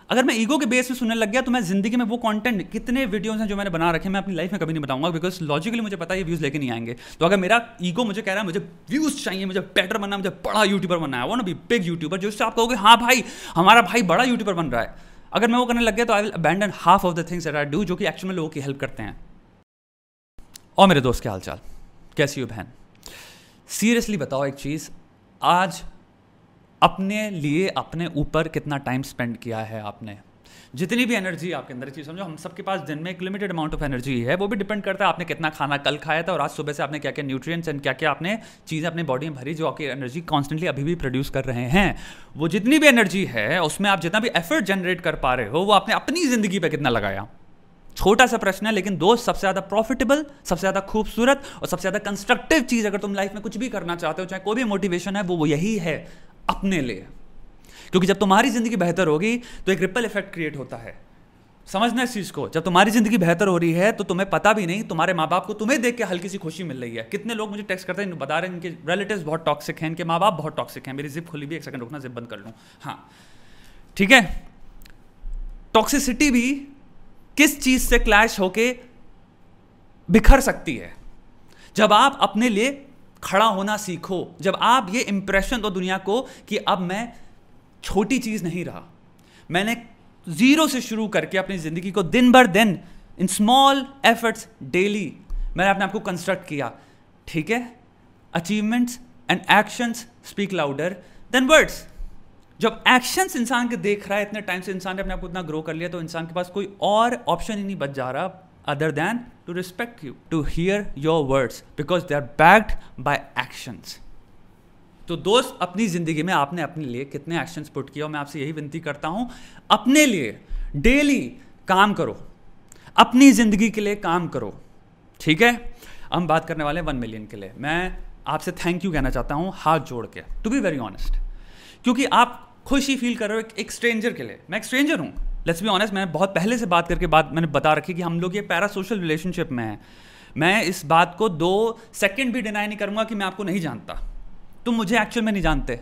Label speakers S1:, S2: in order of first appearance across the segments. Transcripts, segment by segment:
S1: अगर मैं ईगो के बेस पे सुनने लग गया तो मैं जिंदगी में वो कंटेंट, कितने वीडियोस हैं जो मैंने बना रखे, मैं अपनी लाइफ में कभी नहीं बताऊंगा, बिकॉज लॉजिकली मुझे पता है ये व्यूज लेके नहीं आएंगे। तो अगर मेरा ईगो मुझे कह रहा है मुझे व्यूज चाहिए, मुझे बेटर बनना, मुझे बड़ा यूट्यूबर बनना है, वो ना बी बिग यूट्यूबर, जो उससे आप कहोगे हाँ भाई हमारा भाई बड़ा यूट्यूबर बन रहा है, अगर मैं वो करने लग गया तो I will abandon half of the things that I do, जो कि एक्चुअली में लोगों की हेल्प करते हैं। और मेरे दोस्त, क्या हाल चाल, कैसी हो बहन? सीरियसली बताओ एक चीज़, आज अपने लिए अपने ऊपर कितना टाइम स्पेंड किया है आपने? जितनी भी एनर्जी आपके अंदर, चीज़ समझो, हम सबके पास दिन में एक लिमिटेड अमाउंट ऑफ एनर्जी है, वो भी डिपेंड करता है आपने कितना खाना कल खाया था और आज सुबह से आपने क्या क्या न्यूट्रिएंट्स एंड क्या क्या आपने चीज़ें अपनी बॉडी में भरी जो आपकी एनर्जी कॉन्स्टेंटली अभी भी प्रोड्यूस कर रहे हैं। वो जितनी भी एनर्जी है उसमें आप जितना भी एफर्ट जनरेट कर पा रहे हो वो आपने अपनी ज़िंदगी पर कितना लगाया? छोटा सा प्रश्न है, लेकिन दोस्त सबसे ज़्यादा प्रॉफिटेबल, सबसे ज़्यादा खूबसूरत और सबसे ज़्यादा कंस्ट्रक्टिव चीज़ अगर तुम लाइफ में कुछ भी करना चाहते हो, चाहे कोई भी मोटिवेशन है, वो यही है, अपने लिए। क्योंकि जब तुम्हारी ज़िंदगी बेहतर होगी तो एक रिपल इफेक्ट क्रिएट होता है। समझना इस चीज़ को, जब तुम्हारी ज़िंदगी बेहतर हो रही है तो तुम्हें पता भी नहीं, तुम्हारे माँ बाप को तुम्हें देख के हल्की सी खुशी मिल रही है। कितने लोग मुझे टेक्स्ट करते हैं, बता रहे हैं इनके रिलेटिव्स बहुत टॉक्सिक हैं, इनके माँ बाप बहुत टॉक्सिक हैं। मेरी जिप खुली भी, एक सेकंड रुकना, जिप बंद कर लूँ। हाँ ठीक है, टॉक्सिसिटी भी किस चीज़ से क्लैश होके बिखर सकती है? जब आप अपने लिए खड़ा होना सीखो, जब आप ये इंप्रेशन दो दुनिया को कि अब मैं छोटी चीज़ नहीं रहा, मैंने जीरो से शुरू करके अपनी ज़िंदगी को दिन भर दिन इन स्मॉल एफर्ट्स डेली मैंने अपने आप को कंस्ट्रक्ट किया, ठीक है? Achievements and actions speak louder than words. जब एक्शंस इंसान के देख रहा है, इतने टाइम से इंसान ने अपने आप को इतना ग्रो कर लिया, तो इंसान के पास कोई और ऑप्शन ही नहीं बच जा रहा other than to respect you, to hear your words, because they are backed by actions. तो दोस्त, अपनी ज़िंदगी में आपने अपने लिए कितने एक्शंस पुट किया? और मैं आपसे यही विनती करता हूँ, अपने लिए डेली काम करो, अपनी ज़िंदगी के लिए काम करो, ठीक है? हम बात करने वाले हैं 1 मिलियन के लिए। मैं आपसे थैंक यू कहना चाहता हूँ हाथ जोड़ के, टू बी वेरी ऑनेस्ट, क्योंकि आप खुशी फील कर रहे हो एक स्ट्रेंजर के लिए। मैं एक स्ट्रेंजर हूँ, लेट्स बी ऑनेस्ट। मैंने बहुत पहले से बात करके मैंने बता रखी कि हम लोग ये पैरा सोशल रिलेशनशिप में हैं। मैं इस बात को 2 सेकंड भी डिनाई नहीं करूँगा कि मैं आपको नहीं जानता। तुम मुझे एक्चुअल में नहीं जानते,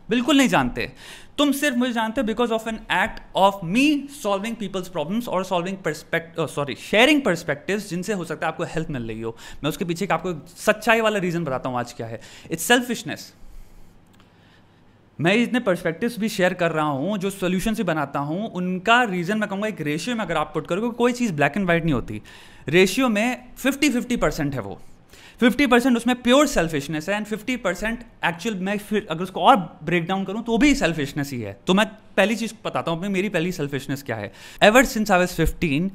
S1: बिल्कुल नहीं जानते। तुम सिर्फ मुझे जानते हो because of an act of me solving people's problems और शेयरिंग पर्सपेक्टिव्स, जिनसे हो सकता है आपको हेल्प मिल रही हो। मैं उसके पीछे आपको सच्चाई वाला रीज़न बताता हूँ आज क्या है। It's selfishness. मैं इतने पर्सपेक्टिव्स भी शेयर कर रहा हूँ, जो सॉल्यूशन भी बनाता हूँ, उनका रीज़न मैं कहूँगा एक रेशियो में अगर आप पुट करोगे, कोई चीज़ ब्लैक एंड वाइट नहीं होती। रेशियो में 50-50% है वो। 50% उसमें प्योर सेल्फिशनेस है एंड 50% एक्चुअल, मैं फिर अगर उसको और ब्रेक डाउन करूँ तो भी सेल्फिशनेस ही है। तो मैं पहली चीज़ बताता हूँ, मेरी पहली सेल्फिशनेस क्या है। एवर सिंस आई वाज 15,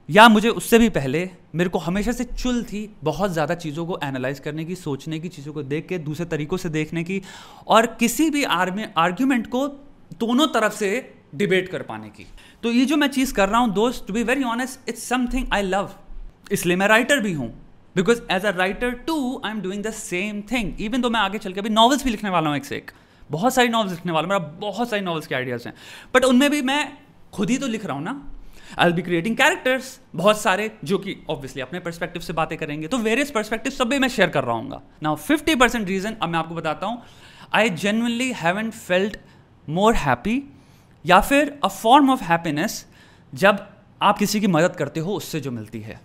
S1: या मुझे उससे भी पहले, मेरे को हमेशा से चुल थी बहुत ज़्यादा चीज़ों को एनालाइज करने की, सोचने की, चीज़ों को देख के दूसरे तरीक़ों से देखने की, और किसी भी आर्ग्यूमेंट को दोनों तरफ से डिबेट कर पाने की। तो ये जो मैं चीज़ कर रहा हूँ दोस्त, to be very honest, it's something I love. इसलिए मैं राइटर भी हूँ, because as a writer too I am doing the same thing. Even तो मैं आगे चल के अभी नॉवेल्स भी लिखने वाला हूँ, एक से एक बहुत सारी नॉवेल्स लिखने वाला हूँ, मेरा बहुत सारी नॉवेल्स के आइडियाज़ हैं, बट उनमें भी मैं खुद ही तो लिख रहा हूँ ना। आई बी क्रिएटिंग कैरेक्टर्स बहुत सारे, जो कि ऑब्वियसली अपने पर्सपेक्टिव से बातें करेंगे, तो वेरियस पर्सपेक्टिव सब भी मैं शेयर कर रहा हूँ। नाउ 50% रीज़न अब मैं आपको बताता हूँ। I genuinely haven't felt more happy, या फिर अ फॉर्म ऑफ हैप्पीनेस, जब आप किसी की मदद करते हो उससे जो मिलती है।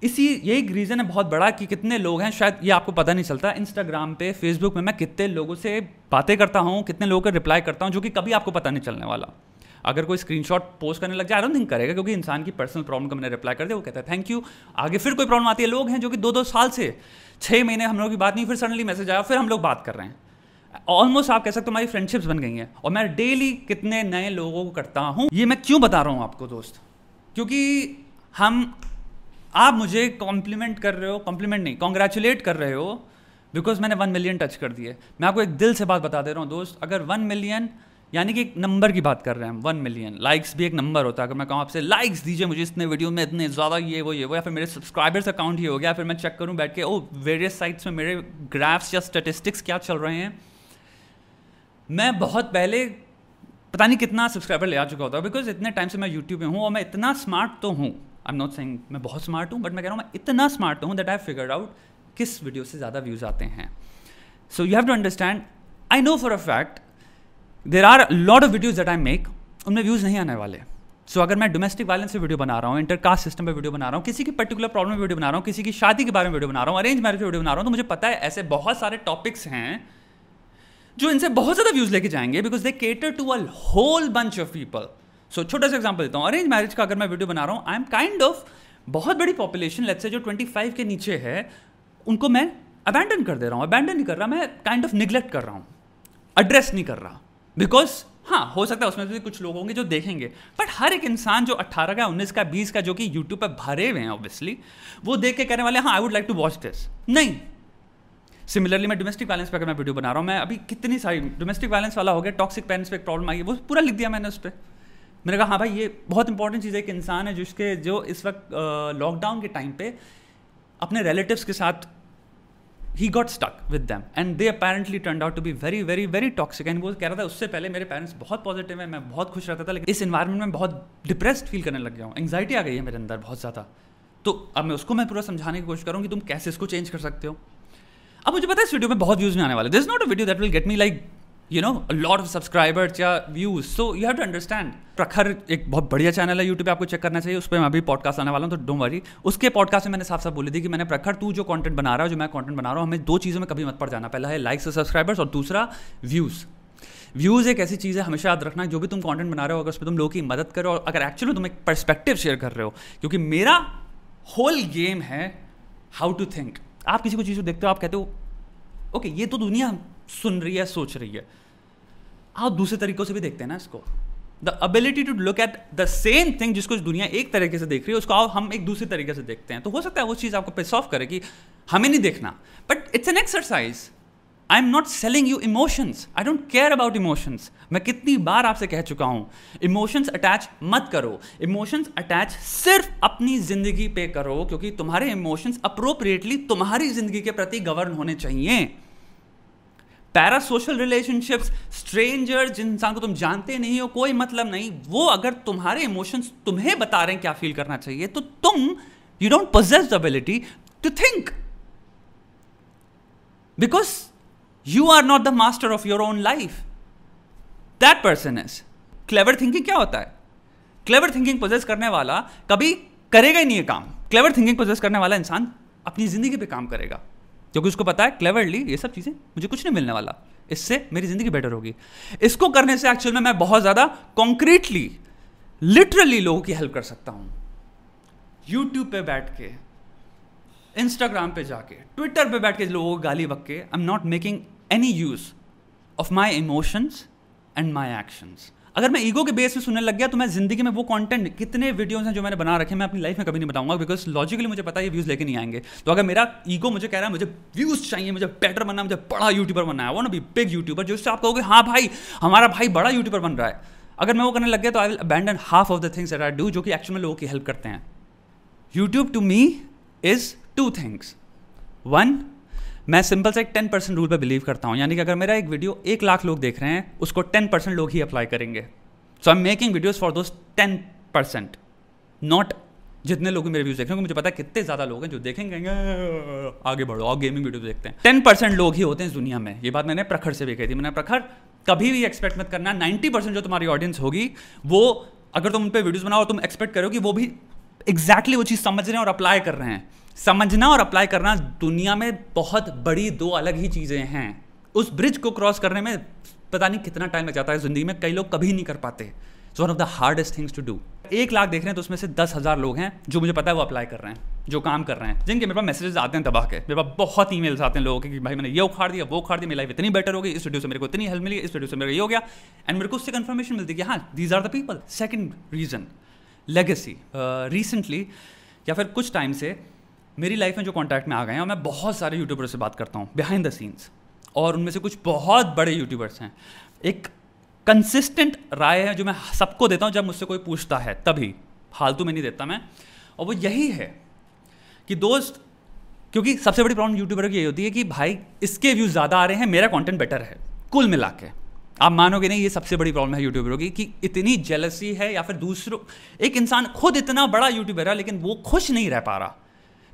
S1: यही रीज़न है बहुत बड़ा कि कितने लोग हैं, शायद ये आपको पता नहीं चलता, इंस्टाग्राम पे, फेसबुक में मैं कितने लोगों से बातें करता हूँ, कितने लोगों को रिप्लाई करता हूँ, जो कि कभी आपको पता नहीं चलने वाला। अगर कोई स्क्रीनशॉट पोस्ट करने लग जाए, आई डोंट थिंक करेगा, क्योंकि इंसान की पर्सनल प्रॉब्लम का मैंने रिप्लाई कर दिया, वो कहता है थैंक यू। आगे फिर कोई प्रॉब्लम आती है, लोग हैं जो कि 2-2 साल से 6 महीने हम लोगों की बात नहीं, फिर सडनली मैसेज आया, फिर हम लोग बात कर रहे हैं। ऑलमोस्ट आप कह सकते हो हमारी फ्रेंडशिप्स बन गई हैं, और मैं डेली कितने नए लोगों को करता हूँ। ये मैं क्यों बता रहा हूँ आपको दोस्त? क्योंकि आप मुझे कॉम्प्लीमेंट कर रहे हो, कॉम्प्लीमेंट नहीं, कॉन्ग्रेचुलेट कर रहे हो, बिकॉज मैंने 1 मिलियन टच कर दिए। मैं आपको एक दिल से बात बता दे रहा हूँ दोस्त, अगर 1 मिलियन, यानी कि एक नंबर की बात कर रहे हैं हम, 1 मिलियन लाइक्स भी एक नंबर होता है। अगर मैं कहूँ आपसे लाइक्स दीजिए मुझे इतने वीडियो में, इतने ज़्यादा ये वो, या फिर मेरे सब्सक्राइबर्स अकाउंट ही हो गया, फिर मैं चेक करूँ बैठ के, ओ वेरियस साइट्स में मेरे ग्राफ्स या स्टेटिस्टिक्स क्या चल रहे हैं। मैं बहुत पहले पता नहीं कितना सब्सक्राइबर ले आ चुका होता है, बिकॉज इतने टाइम से मैं यूट्यूब पे हूँ, और मैं इतना स्मार्ट तो हूँ, आई एम नॉट सेइंग मैं बहुत स्मार्ट हूँ, बट मैं कह रहा हूँ मैं इतना स्मार्ट हूँ that I have figured out किस वीडियो से ज़्यादा व्यूज़ आते हैं। So you have to understand, I know for a fact there are lot of videos that I make, उनमें व्यूज़ नहीं आने वाले। सो अगर मैं डोमेस्टिक वायलेंस पे वीडियो बना रहा हूँ, इंटरकास्ट सिस्टम पे वीडियो बना रहा हूँ, किसी की पर्टिकुलर प्रॉब्लम में वीडियो बना रहा हूँ, किसी की शादी के बारे में वीडियो बना रहा हूँ, अरेंज मैरिज पे वीडियो बना रहा हूँ, तो मुझे पता है ऐसे बहुत सारे टॉपिक्स हैं जो इनसे बहुत ज़्यादा व्यूज़ लेके जाएंगे because they cater to a whole bunch of people. So छोटा सा एग्जाम्पल देता हूँ, अरेंज मैरिज का अगर मैं वीडियो बना रहा हूँ, आई एम काइंड ऑफ बहुत बड़ी पॉपुलेशन लेट्स से जो 25 के नीचे है, उनको मैं अबैंडन कर दे रहा हूँ। अबैंडन नहीं कर रहा, मैं काइंड ऑफ निगलेक्ट कर रहा हूँ, एड्रेस नहीं कर रहा। बिकॉज हाँ, हो सकता है उसमें भी कुछ लोग होंगे जो देखेंगे, बट हर एक इंसान जो 18 का, 19 का, 20 का, जो कि यूट्यूब पर भरे हुए हैं ऑब्वियसली, वो देख के कहने वाले हाँ I would like to watch this. नहीं। सिमिलरली मैं डोमेस्टिक वायलेंस पे अगर मैं वीडियो बना रहा हूँ, मैं अभी कितनी सारी डोमेस्टिक वायलेंस वाला हो गया, टॉक्सिक पेरेंट्स पे एक प्रॉब्लम आई है, वो पूरा लिख दिया मैंने उस पर। मैंने कहा हाँ भाई ये बहुत इंपॉर्टेंट चीज़ है। एक इंसान है जो इस वक्त लॉकडाउन के टाइम पे अपने रिलेटिव्स के साथ he got stuck with them and they apparently turned out to be very very very toxic। and वो कह रहा था उससे पहले मेरे पेरेंट्स बहुत पॉजिटिव है, मैं बहुत खुश रहता था, लेकिन इस एनवायरनमेंट में बहुत डिप्रेस्ड फील करने लग गया हूँ, एंग्जाइटी आ गई है मेरे अंदर बहुत ज़्यादा। तो अब मैं उसको पूरा समझाने की कोशिश करूँ कि तुम कैसे इसको चेंज कर सकते हो। अब मुझे पता है इस वीडियो में बहुत व्यूज़ में आने वाले, this is not a video that will get me like you know a lot of subscribers या views. So you have to understand, Prakhar एक बहुत बढ़िया चैनल है यूट्यूब पे, आपको चेक करना चाहिए, उस पर मैं अभी पॉडकास्ट आने वाला हूँ, तो डोंट वरी। उसके पॉडकास्ट में मैंने साफ साफ बोली थी कि मैंने प्रखर तू जो कंटेंट बना रहा है, जो मैं कंटेंट बना रहा हूँ, हमें दो चीज़ों में कभी मत पड़ जाना। पहला है लाइक्स और सब्सक्राइबर्स और दूसरा व्यूज़। व्यूज़ एक ऐसी चीज़ है, हमेशा याद रखना, जो भी तुम कंटेंट बना रहे हो अगर उसमें तुम लोगों की मदद करो और अगर एक्चुअली तुम एक पर्सपेक्टिव शेयर कर रहे हो, क्योंकि मेरा होल गेम है हाउ टू थिंक। आप किसी को चीज़ को देखते हो, आप कहते हो ओके ये तो दुनिया सुन रही है, सोच रही है, आप दूसरे तरीकों से भी देखते हैं ना इसको। The ability to look at the same thing, जिसको दुनिया एक तरीके से देख रही है, उसको हम एक दूसरे तरीके से देखते हैं। तो हो सकता है वो चीज़ आपको पिस ऑफ करे कि हमें नहीं देखना, but it's an exercise. I am not selling you emotions, I don't care about emotions. मैं कितनी बार आपसे कह चुका हूं, इमोशंस अटैच मत करो। इमोशंस अटैच सिर्फ अपनी जिंदगी पे करो, क्योंकि तुम्हारे इमोशंस अप्रोप्रिएटली तुम्हारी जिंदगी के प्रति गवर्न होने चाहिए। पैरा सोशल रिलेशनशिप्स, स्ट्रेंजर, जिन इंसान को तुम जानते नहीं हो, कोई मतलब नहीं, वो अगर तुम्हारे इमोशंस तुम्हें बता रहे हैं क्या फील करना चाहिए, तो तुम you don't possess the ability to think, because you are not the master of your own life, that person is. Clever thinking क्या होता है? क्लेवर थिंकिंग पोजेस करने वाला कभी करेगा ही नहीं ये काम। क्लेवर थिंकिंग पोजेस करने वाला इंसान अपनी जिंदगी पे काम करेगा, क्योंकि उसको पता है क्लेवरली ये सब चीज़ें मुझे कुछ नहीं मिलने वाला, इससे मेरी ज़िंदगी बेटर होगी। इसको करने से एक्चुअल में मैं बहुत ज़्यादा कॉन्क्रीटली, लिटरली लोगों की हेल्प कर सकता हूँ। यूट्यूब पे बैठ के, इंस्टाग्राम पे जाके, ट्विटर पे बैठ के लोगों को गाली बक के, I am not making any use of my emotions and my actions. अगर मैं ईगो के बेस पे सुनने लग गया तो मैं जिंदगी में वो कंटेंट, कितने वीडियोस हैं जो मैंने बना रखे, मैं अपनी लाइफ में कभी नहीं बताऊंगा, बिकॉज लॉजिकली मुझे पता है ये व्यूज़ लेके नहीं आएंगे। तो अगर मेरा ईगो मुझे कह रहा है मुझे व्यूज़ चाहिए, मुझे बेटर बनना, मुझे बड़ा यूट्यूबर बनना है, वो ना बी बिग यूट्यूबर, जिससे आप कहोगे हाँ भाई हमारा भाई बड़ा यूट्यूबर बन रहा है, अगर मैं वो करने लग गया तो I will abandon half of the things that I do, जो कि एक्चुअल में लोगों की हेल्प करते हैं। YouTube to me is two things. One, मैं सिंपल से एक 10% रूल पे बिलीव करता हूँ, यानी कि अगर मेरा एक वीडियो 1 लाख लोग देख रहे हैं, उसको 10% लोग ही अप्लाई करेंगे। So I am making videos for those 10%, not जितने लोग मेरे व्यूज़ देख रहे हैं। मुझे पता है कितने ज़्यादा लोग हैं जो देखेंगे आगे बढ़ो और गेमिंग वीडियो देखते हैं। 10% लोग ही होते हैं इस दुनिया में। ये बात मैंने प्रखर से भी कही थी। मैंने प्रखर कभी भी एक्सपेक्ट मत करना 90% जो तुम्हारी ऑडियंस होगी, वो अगर तुम उन पर वीडियोज़ बनाओ और तुम एक्सपेक्ट करो कि वो भी एग्जैक्टली वो चीज़ समझ रहे हैं और अप्लाई कर रहे हैं। समझना और अप्लाई करना दुनिया में बहुत बड़ी दो अलग ही चीज़ें हैं। उस ब्रिज को क्रॉस करने में पता नहीं कितना टाइम लग जाता है ज़िंदगी में, कई लोग कभी नहीं कर पाते। It's one of the hardest things to do. 1 lakh देख रहे हैं तो उसमें से 10,000 लोग हैं जो मुझे पता है वो अप्लाई कर रहे हैं, जो काम कर रहे हैं, जिनके मेरे पास मैसेजेस आते हैं दबा के। मेरे पास बहुत ईमेल्स आते हैं लोगों के कि भाई मैंने ये उखाड़ दिया, वो उखाड़ दिया, मेरी लाइफ इतनी बेटर हो गई, इस वीडियो से मेरे को इतनी हेल्प मिली, इस वीडियो से मेरे को ये हो गया, एंड मेरे को उससे कन्फर्मेशन मिलती है कि हाँ these are the people. Second reason, legacy. Recently या फिर कुछ टाइम से मेरी लाइफ में जो कॉन्टैक्ट में आ गए हैं, और मैं बहुत सारे यूट्यूबर्स से बात करता हूँ बिहाइंड द सीन्स, और उनमें से कुछ बहुत बड़े यूट्यूबर्स हैं। एक कंसिस्टेंट राय है जो मैं सबको देता हूँ जब मुझसे कोई पूछता है, तभी, फालतू में नहीं देता मैं, और वो यही है कि दोस्त, क्योंकि सबसे बड़ी प्रॉब्लम यूट्यूबर की यही होती है कि भाई इसके व्यूज़ ज़्यादा आ रहे हैं, मेरा कंटेंट बेटर है। कुल मिला के आप मानोगे नहीं, ये सबसे बड़ी प्रॉब्लम है यूट्यूबरों की, कि इतनी जेलसी है, या फिर दूसरों, एक इंसान खुद इतना बड़ा यूट्यूबर है लेकिन वो खुश नहीं रह पा रहा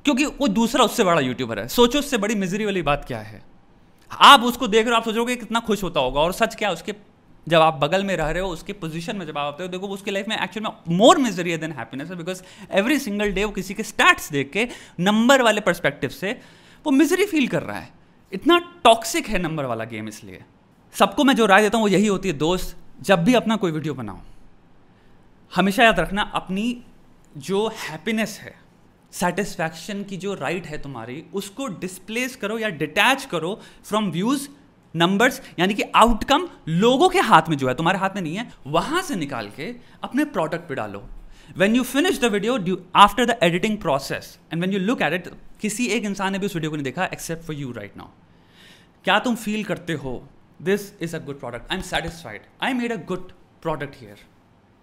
S1: क्योंकि वो दूसरा उससे बड़ा यूट्यूबर है। सोचो उससे बड़ी मिजरी वाली बात क्या है। आप उसको देख रहे हो, आप सोचोगे कितना खुश होता होगा, और सच क्या है, उसके जब आप बगल में रह रहे हो, उसके पोजीशन में जब आप आते हो, देखो उसकी लाइफ में एक्चुअल में मोर मिजरी देन हैप्पीनेस है, बिकॉज एवरी सिंगल डे वो किसी के स्टैट्स देख के नंबर वाले पर्सपेक्टिव से वो मिजरी फील कर रहा है। इतना टॉक्सिक है नंबर वाला गेम। इसलिए सबको मैं जो राय देता हूँ वो यही होती है, दोस्त जब भी अपना कोई वीडियो बनाओ, हमेशा याद रखना अपनी जो हैप्पीनेस है, सेटिस्फैक्शन की जो राइट है तुम्हारी, उसको डिस्प्लेस करो या डिटैच करो फ्रॉम व्यूज, नंबर्स, यानी कि आउटकम लोगों के हाथ में जो है, तुम्हारे हाथ में नहीं है, वहां से निकाल के अपने प्रोडक्ट पे डालो। When you finish the video, after the editing process, and when you look at it, किसी एक इंसान ने भी उस वीडियो को नहीं देखा except for you right now. क्या तुम फील करते हो? This is a good product. I'm satisfied. I made a good product here.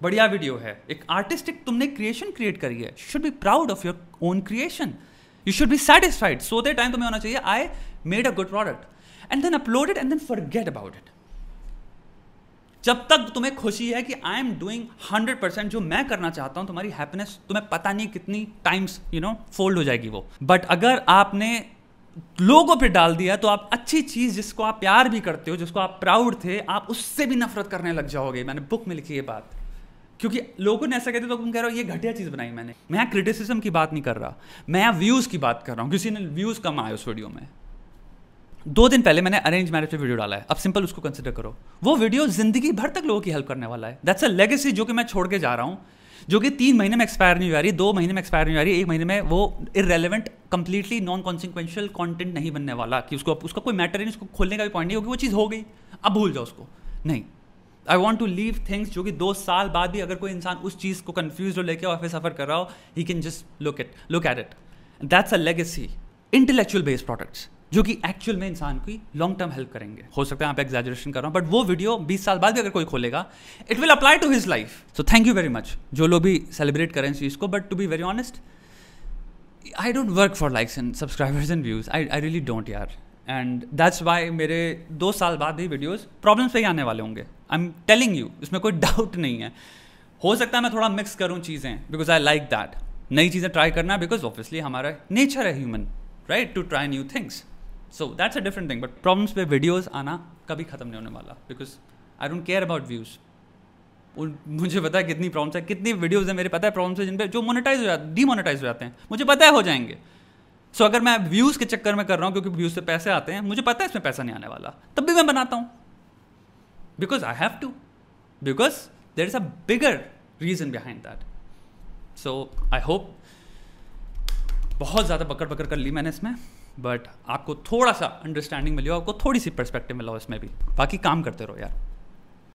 S1: बढ़िया वीडियो है, एक आर्टिस्टिक तुमने क्रिएशन क्रिएट करी है. You should be proud of your own creation. You should be satisfied. So that time तुम्हें होना चाहिए I made a good product. And then upload it and then forget about it. जब तक तुम्हें खुशी है कि आई एम डूइंग 100% जो मैं करना चाहता हूं, तुम्हारी हैप्पीनेस तुम्हें पता नहीं कितनी टाइम्स फोल्ड हो जाएगी वो। बट अगर आपने लोगों पे डाल दिया तो आप अच्छी चीज जिसको आप प्यार भी करते हो, जिसको आप प्राउड थे, आप उससे भी नफरत करने लग जाओगे। मैंने बुक में लिखी ये बात, क्योंकि लोगों ने ऐसा कहते तो तुम कह रहे हो ये घटिया चीज बनाई मैंने। मैं यहाँ क्रिटिसिज्म की बात नहीं कर रहा, मैं यहाँ व्यूज की बात कर रहा हूँ। किसी ने व्यूज कम आए उस वीडियो में। 2 दिन पहले मैंने अरेंज मैरिज पे वीडियो डाला है, अब सिंपल उसको कंसिडर करो। वो वीडियो जिंदगी भर तक लोगों की हेल्प करने वाला है। दैट्स अ लेगेसी जो कि मैं छोड़ के जा रहा हूँ, जो कि 3 महीने में एक्सपायर नहीं हो रही, 2 महीने में एक्सपायर नहीं हो रही, 1 महीने में वो irrelevant, completely non consequential content नहीं बनने वाला, कि उसका कोई मैटर नहीं, उसको खोलने का भी पॉइंट नहीं, क्योंकि वो चीज़ हो गई, अब भूल जाओ उसको। नहीं, I want to leave things जो कि 2 साल बाद भी अगर कोई इंसान उस चीज़ को कन्फ्यूज हो लेके और फिर सफ़र कर रहा हो, he can just look at it. That's a legacy. Intellectual based products जो कि एक्चुअल में इंसान की लॉन्ग टर्म हेल्प करेंगे। हो सकता है यहाँ पे एग्जैजरेशन कर रहा हूँ, बट वो वीडियो 20 साल बाद भी अगर कोई खोलेगा, it will apply to his life. So thank you very much जो लोग भी सेलिब्रेट करें इस चीज़ को। But to be very honest, I don't work for likes and subscribers and views, I really don't यार। एंड दैट्स वाई मेरे 2 साल बाद भी वीडियोज़ प्रॉब्लम्स पे ही आने वाले होंगे। आई एम टेलिंग यू, इसमें कोई डाउट नहीं है। हो सकता है मैं थोड़ा मिक्स करूँ चीज़ें, बिकॉज आई लाइक दैट, नई चीज़ें ट्राई करना, बिकॉज ऑब्वियसली हमारा नेचर है human, right, to try new things. So that's a different thing. But problems पे वीडियोस आना कभी ख़त्म नहीं होने वाला, because I don't care about views. मुझे पता है कितनी प्रॉब्लम्स है, कितनी वीडियोस है मेरे पता है प्रॉब्लम्स है जिन पे जो मोनेटाइज हो जाते, डीमोनेटाइज हो जाते हैं, मुझे पता है हो जाएंगे। सो अगर मैं व्यूज़ के चक्कर में कर रहा हूँ, क्योंकि व्यूज़ से पैसे आते हैं, मुझे पता है इसमें पैसा नहीं आने वाला, तब भी मैं बनाता हूँ, because I have to, because there is a bigger reason behind that. So I hope बहुत ज़्यादा पकड़ कर ली मैंने इसमें, बट आपको थोड़ा सा अंडरस्टैंडिंग मिली हो, आपको थोड़ी सी पर्सपेक्टिव मिला हो इसमें भी। बाकी काम करते रहो यार।